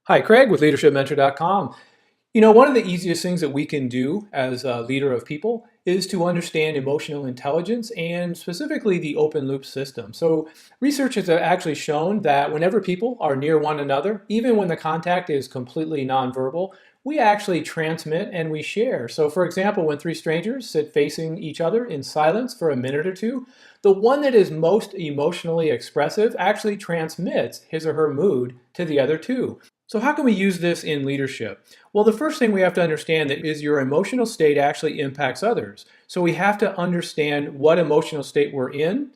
Hi, Craig with leadershipmentor.com. One of the easiest things that we can do as a leader of people is to understand emotional intelligence and specifically the open loop system. So, research has actually shown that whenever people are near one another, even when the contact is completely nonverbal, we actually transmit and we share. So, for example, when three strangers sit facing each other in silence for a minute or two, the one that is most emotionally expressive actually transmits his or her mood to the other two. So how can we use this in leadership? Well, the first thing we have to understand that is your emotional state actually impacts others. So we have to understand what emotional state we're in,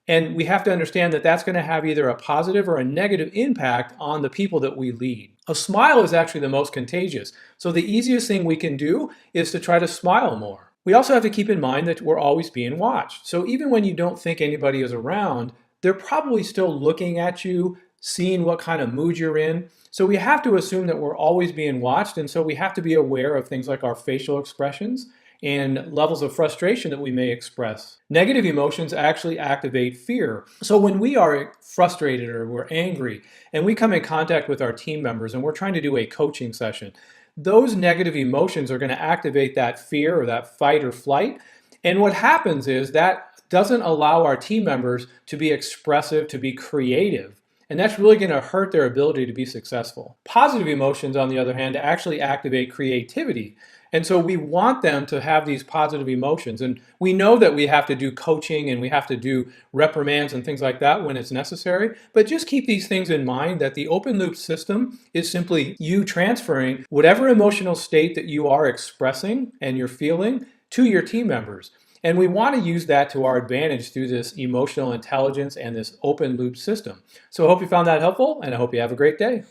and we have to understand that that's going to have either a positive or a negative impact on the people that we lead. A smile is actually the most contagious. So the easiest thing we can do is to try to smile more. We also have to keep in mind that we're always being watched. So even when you don't think anybody is around, they're probably still looking at you, seeing what kind of mood you're in. So we have to assume that we're always being watched, and so we have to be aware of things like our facial expressions and levels of frustration that we may express. Negative emotions actually activate fear. So when we are frustrated or we're angry and we come in contact with our team members and we're trying to do a coaching session, those negative emotions are going to activate that fear or that fight or flight. And what happens is that doesn't allow our team members to be expressive, to be creative. And that's really going to hurt their ability to be successful. Positive emotions, on the other hand, actually activate creativity. And so we want them to have these positive emotions. And we know that we have to do coaching and we have to do reprimands and things like that when it's necessary. But just keep these things in mind that the open loop system is simply you transferring whatever emotional state that you are expressing and you're feeling to your team members. And we want to use that to our advantage through this emotional intelligence and this open loop system. So I hope you found that helpful, and I hope you have a great day.